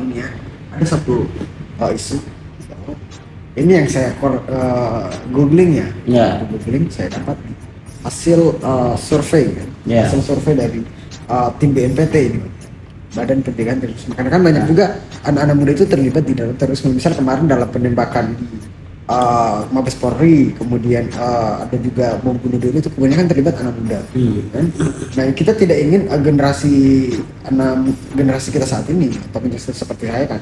ini ya, ada satu isu. Ini yang saya googling ya. Ya. Googling saya dapat hasil survei kan. Ya. Hasil survei dari tim BNPT ini. Badan Pencegahan Terorisme. Karena kan banyak juga anak-anak muda itu terlibat di dalam terorisme. Misal kemarin dalam penembakan Mabes Polri, kemudian ada juga bom bunuh diri, itu kebanyakan terlibat anak muda. Kan? Nah, kita tidak ingin generasi kita saat ini atau generasi seperti saya kan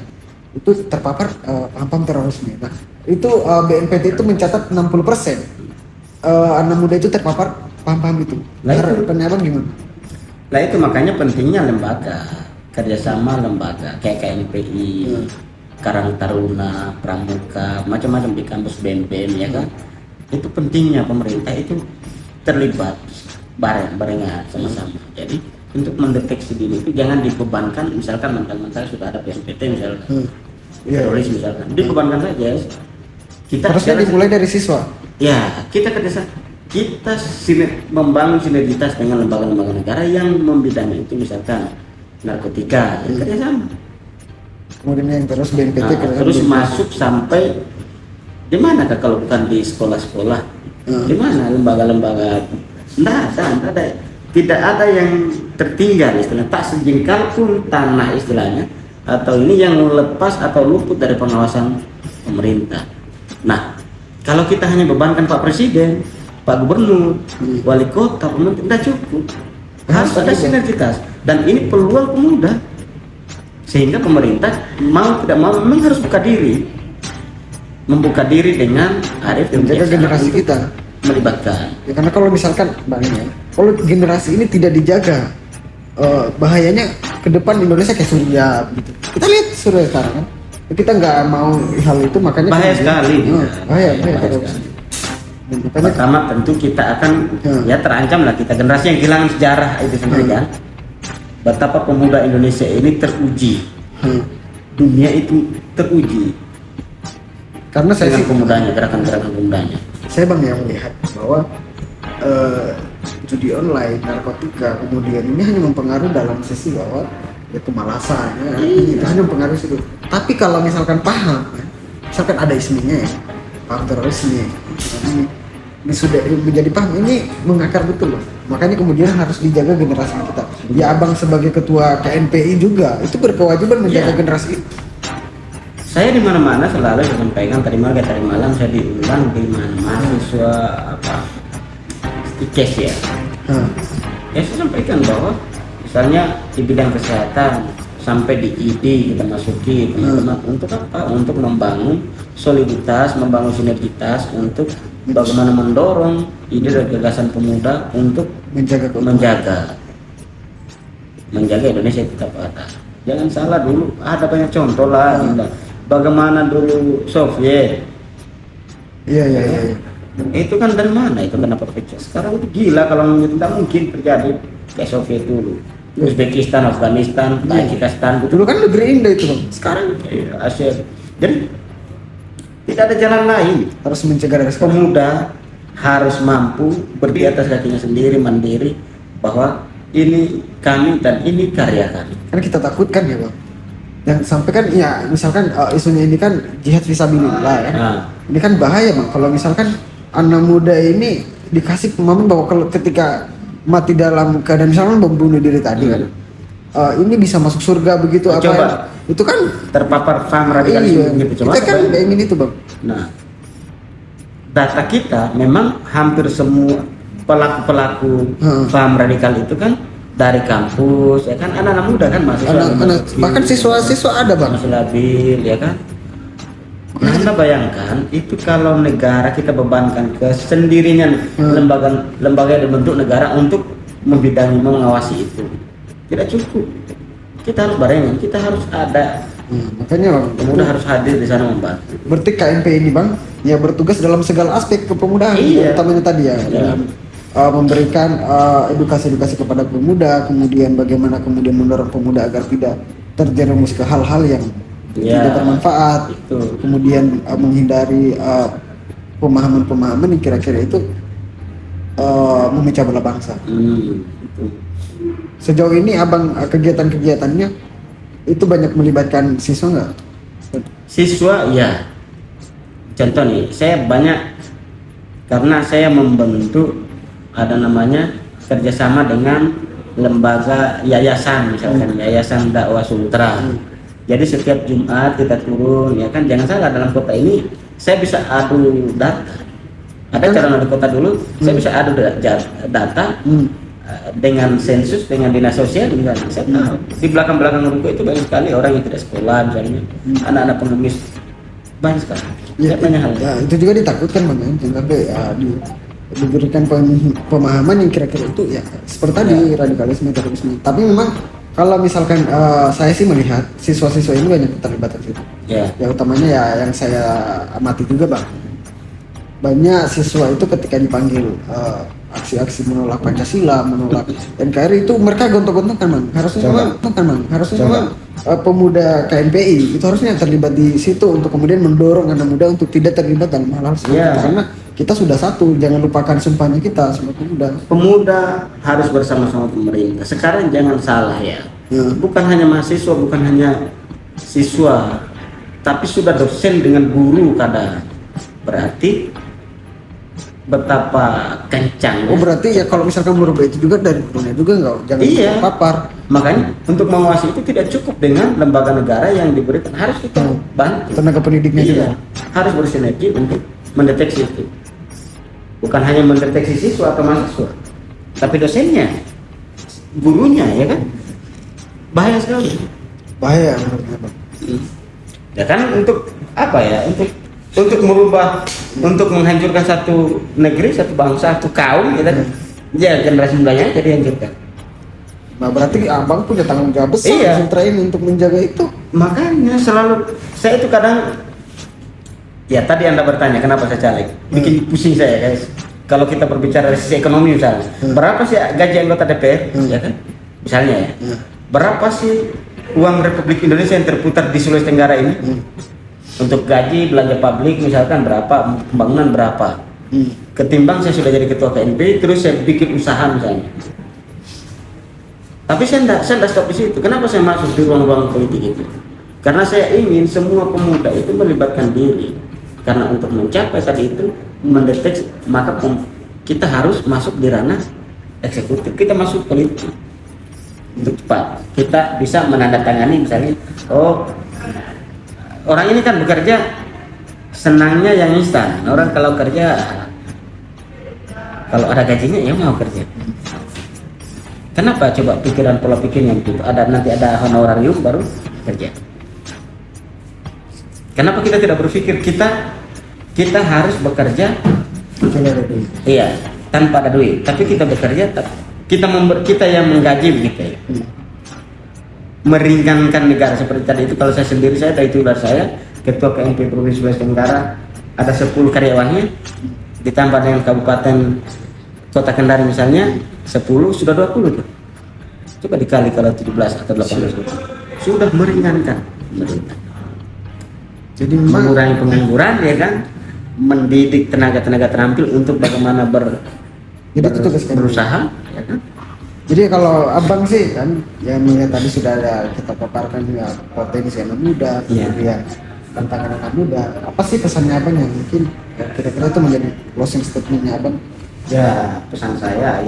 itu terpapar paham terorisme. Nah, itu BNPT itu mencatat 60% anak muda itu terpapar paham itu. Nah, harapannya abang gimana? Nah itu makanya pentingnya lembaga, kerjasama lembaga kayak KNPI, Karang Taruna, Pramuka, macam-macam di kampus BEM ya kan. Itu pentingnya pemerintah itu terlibat barengan sama-sama. Jadi untuk mendeteksi dini itu jangan dibebankan, misalkan mentang-mentang sudah ada BNPT misalkan, teroris misalkan, dibebankan saja. Kita harusnya dimulai dari siswa. Ya, kita kerjasama, kita membangun sinergitas dengan lembaga-lembaga negara yang membidangi itu, misalkan narkotika, kerjasama. Kemudian yang terus BNPT terus masuk sampai di mana kalau bukan di sekolah-sekolah, di mana lembaga-lembaga, tidak ada yang tertinggal istilahnya, tak sejengkal pun tanah istilahnya, atau ini yang lepas atau luput dari pengawasan pemerintah. Nah, kalau kita hanya bebankan Pak Presiden, Pak Gubernur, Wali Kota, pemerintah, tidak cukup. Harus ada sinergitas, dan ini peluang pemuda, sehingga pemerintah mau tidak mau memang harus membuka diri dengan arif dan menjaga generasi kita, melibatkan. Ya, karena kalau misalkan banyak, kalau generasi ini tidak dijaga, bahayanya ke depan Indonesia kayak Suriah gitu. Kita lihat Suriah sekarang kan, kita nggak mau hal itu, makanya bahaya sekali. Bahaya. Pertama tentu kita akan ya terancam lah, kita generasi yang kehilangan sejarah itu sendiri kan. Betapa pemuda Indonesia ini teruji, dunia itu teruji karena saya sih pemudanya, gerakan-gerakan pemudanya. Saya bang yang melihat bahwa judi online, narkotika, kemudian ini hanya mempengaruhi dalam sisi bahwa ya kemalasan, itu hanya mempengaruhi situ. Tapi kalau misalkan paham, misalkan ada isunya ya, paham terorisme, ini sudah menjadi paham, ini mengakar betul loh. Makanya kemudian harus dijaga generasi kita. Ya abang sebagai ketua KNPI juga itu berkewajiban menjaga generasi. Saya di mana-mana selalu saya sampaikan, tadi malam saya diundang di mana mahasiswa IKES ya. Ya saya sampaikan bahwa misalnya di bidang kesehatan sampai di ID kita masuki teman-teman untuk apa? Untuk membangun soliditas, membangun sinergitas, untuk bagaimana mendorong ide dan gagasan pemuda untuk menjaga Indonesia tetap ada. Jangan salah, dulu ada banyak contoh lah. Bagaimana dulu Soviet? Iya. Itu kan dari mana? Itu kenapa pecah? Sekarang itu gila, kalau tidak mungkin terjadi kayak Soviet dulu. Uzbekistan, Afghanistan, Tajikistan. Dulu kan negeri indah itu bang. Sekarang Asia. Jadi tidak ada jalan lain. Harus mencegah dari pemuda harus mampu berdiri atas kakinya sendiri, mandiri, bahwa ini kami dan ini karya kami. Karena kita takutkan ya bang. Yang sampai kan ya misalkan isunya ini kan jihad fisabilillah ya. Ini kan bahaya bang. Kalau misalkan anak muda ini dikasih pemahaman bahwa kalau ketika mati dalam keadaan misalkan membunuh diri tadi kan, ini bisa masuk surga begitu. Coba itu kan terpapar paham radikalisme gitu. Coba kita kan ingin itu bang. Nah, data kita memang hampir semua pelaku paham radikal itu kan dari kampus ya kan, anak-anak muda kan, mahasiswa, bahkan siswa-siswa ada bang, masih labil ya kan. Nah, Anda bayangkan itu kalau negara kita bebankan ke sendirinya lembaga yang dibentuk negara untuk membidangi, mengawasi itu tidak cukup. Kita harus barengan, kita harus ada. Makanya bang, pemuda harus hadir di sana membantu. Berarti KNP ini bang ya bertugas dalam segala aspek kepemudaan, utamanya tadi ya. Memberikan edukasi kepada pemuda, kemudian bagaimana kemudian mendorong pemuda agar tidak terjerumus ke hal-hal yang tidak bermanfaat, kemudian menghindari pemahaman-pemahaman yang kira-kira itu memecah belah bangsa. Sejauh ini abang kegiatan-kegiatannya itu banyak melibatkan siswa nggak? Siswa ya, contoh nih, saya banyak karena saya membentuk ada namanya kerjasama dengan lembaga yayasan, misalkan Yayasan Dakwah Sultra. Jadi setiap Jumat kita turun, ya kan, jangan salah, dalam kota ini saya bisa adu data. Ada cara di kota dulu, saya bisa adu data dengan sensus, dengan dinas sosial misalnya. Saya tahu di belakang-belakang ruko itu banyak sekali orang yang tidak sekolah, misalnya anak-anak pengemis, banyak sekali. Ya, Saya tanya hal ya, itu juga ditakutkan Bang, jangan sampai diberikan pemahaman yang kira-kira itu ya seperti tadi radikalisme, terorisme. Tapi memang kalau misalkan saya sih melihat siswa-siswa ini banyak terlibat di situ. Ya. Ya utamanya ya yang saya amati juga Bang. Banyak siswa itu ketika dipanggil aksi-aksi menolak Pancasila, menolak NKRI itu mereka gontok-gontokan Bang. Harusnya memang pemuda KMPI itu harusnya terlibat di situ untuk kemudian mendorong anak muda untuk tidak terlibat dalam hal-hal seperti itu. Karena kita sudah satu, jangan lupakan sumpahnya kita sebagai pemuda. Pemuda harus bersama-sama pemerintah. Sekarang jangan salah ya. Bukan hanya mahasiswa, bukan hanya siswa, tapi sudah dosen dengan guru kadang. Berarti betapa kencang. Oh berarti ya kalau misalkan merubah itu juga dari gurunya juga nggak, jangan terpapar. Makanya untuk mengawasi itu tidak cukup dengan lembaga negara yang diberikan, harus kita bantu. Tenaga pendidiknya juga harus bersinergi untuk mendeteksi itu. Bukan hanya mendeteksi siswa atau mahasiswa, tapi dosennya, gurunya, ya kan? Bahaya sekali. Bahaya menurutnya Bang. Ya kan, untuk apa ya? Untuk merubah, untuk menghancurkan satu negeri, satu bangsa, satu kaum, ya kan? Ya generasi mudanya jadi hancurkan. Nah berarti abang punya tanggung jawab besar Sultra ini untuk menjaga itu. Makanya selalu saya itu kadang, ya tadi Anda bertanya kenapa saya caleg, bikin pusing saya guys. Kalau kita berbicara dari sisi ekonomi misalnya, berapa sih gaji anggota DPR, ya kan? Misalnya ya, berapa sih uang Republik Indonesia yang terputar di Sulawesi Tenggara ini? Untuk gaji, belanja publik misalkan berapa, pembangunan berapa? Ketimbang saya sudah jadi ketua KNP, terus saya bikin usaha misalnya. Tapi saya enggak stop di situ. Kenapa saya masuk di ruang-ruang politik itu? Karena saya ingin semua pemuda itu melibatkan diri. Karena untuk mencapai tadi itu, mendeteksi, maka kita harus masuk di ranah eksekutif. Kita masuk politik untuk cepat. Kita bisa menandatangani misalnya, oh orang ini kan bekerja senangnya yang instan. Orang kalau kerja, kalau ada gajinya ya mau kerja. Kenapa? Coba pikiran pola pikirnya begitu. Nanti ada honorarium baru kerja. Kenapa kita tidak berpikir kita harus bekerja? Iya, tanpa ada duit. Tapi kita bekerja, kita yang menggaji begitu ya. Meringankan negara seperti tadi itu. Kalau saya sendiri, saya titular saya ketua KMP Provinsi Sulawesi Tenggara, ada 10 karyawannya, ditambah dengan kabupaten kota Kendari misalnya 10, sudah 20 tuh. Coba dikali kalau 17 atau 18 sudah meringankan pemerintah. Jadi mengurangi pengangguran, ya kan, mendidik tenaga-tenaga terampil untuk bagaimana berusaha, ya kan. Jadi kalau abang sih kan yang melihat tadi sudah ada kita paparkan juga potensi anak muda, kemudian tantangan anak muda. Apa sih pesannya abang yang mungkin kira-kira itu menjadi closing statementnya abang? Ya pesan saya,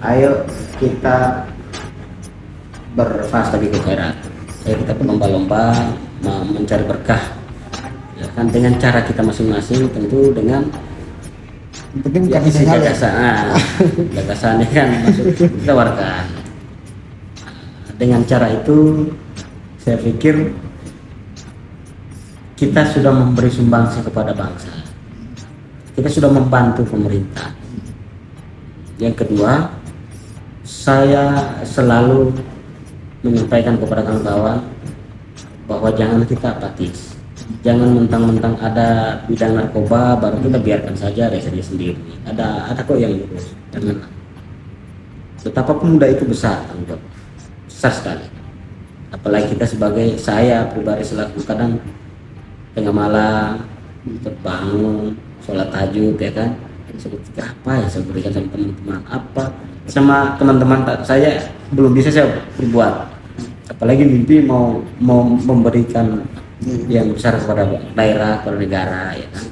ayo kita berfasta di akhirat. Ayo kita berlomba-lomba mencari berkah, ya kan, dengan cara kita masing-masing, tentu dengan penting isi gagasannya kan masuk kita warga. Dengan cara itu saya pikir kita sudah memberi sumbangsi kepada bangsa, kita sudah membantu pemerintah. Yang kedua, saya selalu menyampaikan kepada kawan-kawan bahwa jangan kita apatis. Jangan mentang-mentang ada bidang narkoba baru kita biarkan saja dari sendiri. Ada kok yang lurus. Jangan. Betapa pemuda itu besar, besar sekali. Apalagi kita sebagai saya pribadi selaku kadang tengah malam terbangun, sholat tahajud, ya kan. Seperti apa ya saya berikan sama teman-teman, apa sama teman-teman saya belum bisa saya berbuat. apalagi mimpi mau memberikan yang besar kepada daerah, kepada negara, ya kan.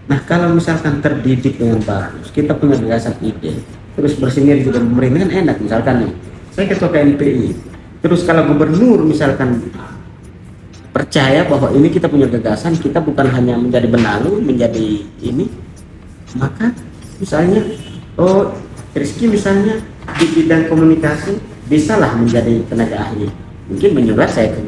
Nah kalau misalkan terdidik dengan bagus, kita punya gagasan ide, terus bersinergi dengan pemerintah kan enak. Misalkan nih, saya ketua KNPI, terus kalau gubernur misalkan percaya bahwa ini kita punya gagasan, kita bukan hanya menjadi benalu, menjadi ini, maka misalnya, oh Rizky misalnya di bidang komunikasi bisalah menjadi tenaga ahli, mungkin menyurat saya ke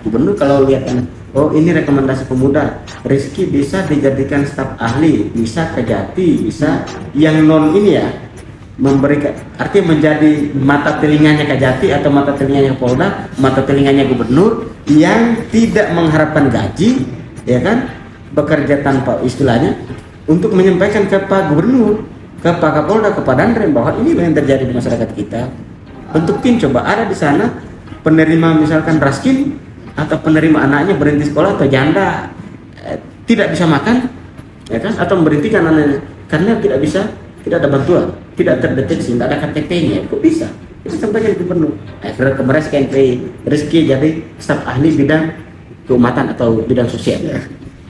gubernur kalau lihat oh ini rekomendasi pemuda, Rizky bisa dijadikan staf ahli, bisa Kejati, bisa yang non ini ya, memberikan artinya menjadi mata telinganya Kejati atau mata telinganya Polda, mata telinganya gubernur yang tidak mengharapkan gaji, ya kan, bekerja tanpa istilahnya untuk menyampaikan ke Pak Gubernur, ke Pak Kapolda, ke Pak Danrem bahwa ini yang terjadi di masyarakat kita. Bentukin coba ada di sana penerima misalkan raskin atau penerima anaknya berhenti sekolah atau janda tidak bisa makan, ya kan, atau memberhentikan anaknya karena tidak ada bantuan, tidak terdeteksi, tidak ada KTP-nya, kok bisa? Kita sampaikan ke gubernur. Akhirnya kemarin KNPI Rizky jadi staf ahli bidang keumatan atau bidang sosial. Ya.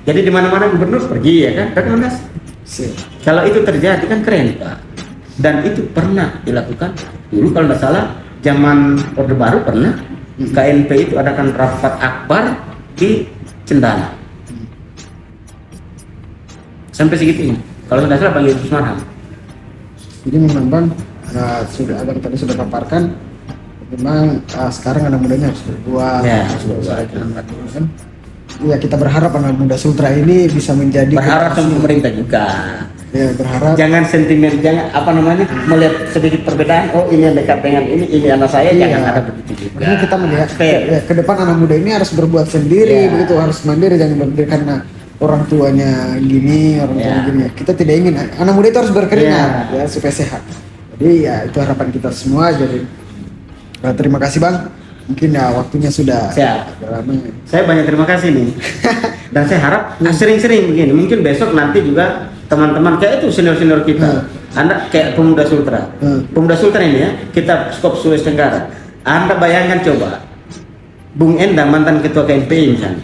Jadi di mana-mana gubernur pergi, ya kan, rekomendasi. Kalau itu terjadi kan keren Pak. Dan itu pernah dilakukan dulu kalau tidak salah zaman Orde Baru pernah KNPI itu adakan rapat akbar di Cendana. Sampai segitunya. Kalau tidak salah panggil Gus Marham. Jadi memang Bang, sudah Abang tadi sudah paparkan, memang sekarang anak mudanya harus berbuat, harus berusaha. Ya kita berharap anak muda Sultra ini bisa menjadi berharap sama pemerintah juga. Ya berharap. Jangan sentimen, jangan apa namanya melihat sedikit perbedaan. Oh ini yang dekat dengan ini anak saya, jangan ada begitu juga. Makanya kita melihat ya, ke depan anak muda ini harus berbuat sendiri, begitu, harus mandiri, jangan berdiri karena orang tuanya gini, orang tuanya gini. Kita tidak ingin anak muda itu harus berkeringat ya supaya sehat. Jadi ya itu harapan kita semua. Jadi terima kasih Bang. Mungkin ya waktunya sudah lama. Saya banyak terima kasih nih. Dan saya harap sering-sering begini. Mungkin besok nanti juga teman-teman kayak itu senior-senior kita. Anda kayak Pemuda Sultra. Pemuda Sultra ini ya, kita skop Sulawesi Tenggara. Anda bayangkan coba Bung Endang mantan ketua KNPI misalnya.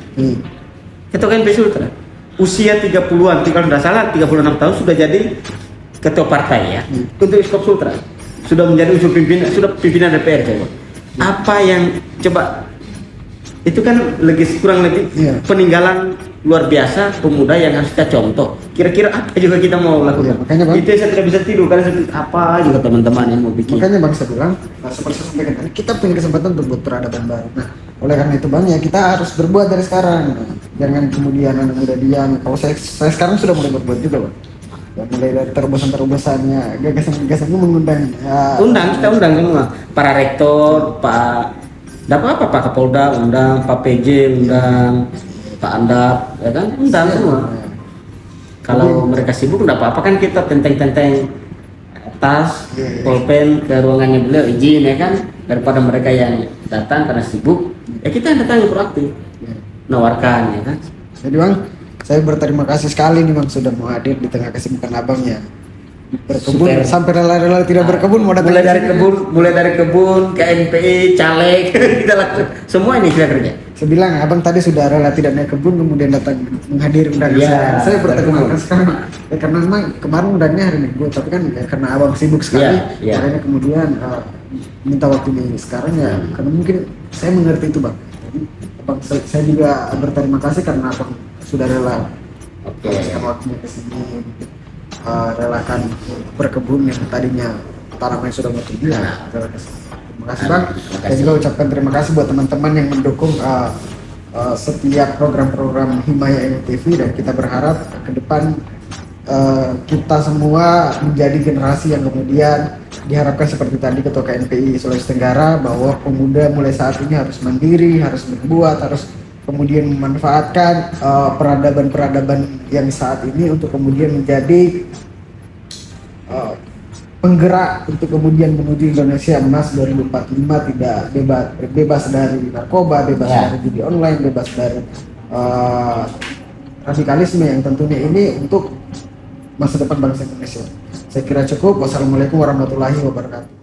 Ketua KNPI Sultra. Usia 30-an, kalau tidak salah 36 tahun sudah jadi ketua partai ya. Untuk skop Sultra. Sudah menjadi unsur pimpinan, sudah pimpinan DPR coba. Apa yang coba itu kan kurang lebih peninggalan luar biasa pemuda yang harus kita contoh. Kira-kira apa juga kita mau lakukan? Makanya Bang, itu saya tidak bisa tidur karena apa juga teman-teman yang mau bikin. Makanya Bang saya bilang, seperti saya sampaikan tadi, kita punya kesempatan untuk buat peradaban baru. Nah, oleh karena itu Bang ya kita harus berbuat dari sekarang. Jangan kemudian anak muda diam. Kalau saya sekarang sudah mulai berbuat juga Bang. Ya, mulai dari terobosan-terobosannya, gagasan-gagasannya mengundang. Kita undang semua, para rektor, Pak Kapolda undang, Pak PJ undang, Pak Andap, ya kan, undang semua. Kalau mereka sibuk nggak apa-apa kan kita tenteng-tenteng tas, pulpen ke ruangannya beliau izin ya kan, daripada mereka yang datang karena sibuk, ya kita yang datang yang proaktif, nawarkan ya kan. Jadi Bang, saya berterima kasih sekali nih Bang sudah mau hadir di tengah kesibukan Abang ya. Berkebun sampai rela-rela tidak berkebun mau datang mulai dari kebun KNPI, caleg kita lakukan semua ini kita kerja. Saya bilang Abang tadi sudah rela tidak naik kebun kemudian datang menghadiri undangan saya berterima kasih sekarang ya, karena memang kemarin undangnya hari Minggu tapi kan ya, karena Abang sibuk sekali makanya kemudian minta waktunya sekarang ya karena mungkin saya mengerti itu Bang. Jadi Abang saya juga berterima kasih karena Abang sudah rela waktunya ke sini, relakan berkebun yang tadinya tanamannya sudah mati dia. Terima kasih Bang. Saya juga ucapkan terima kasih buat teman-teman yang mendukung setiap program-program Himaya MTV dan kita berharap ke depan kita semua menjadi generasi yang kemudian diharapkan seperti tadi Ketua KNPI Sulawesi Tenggara bahwa pemuda mulai saat ini harus mandiri, harus berbuat, harus kemudian memanfaatkan peradaban-peradaban yang saat ini untuk kemudian menjadi penggerak untuk kemudian menuju Indonesia Emas 2045 tidak bebas dari narkoba, bebas dari judi online, bebas dari radikalisme yang tentunya ini untuk masa depan bangsa Indonesia. Saya kira cukup. Wassalamualaikum warahmatullahi wabarakatuh.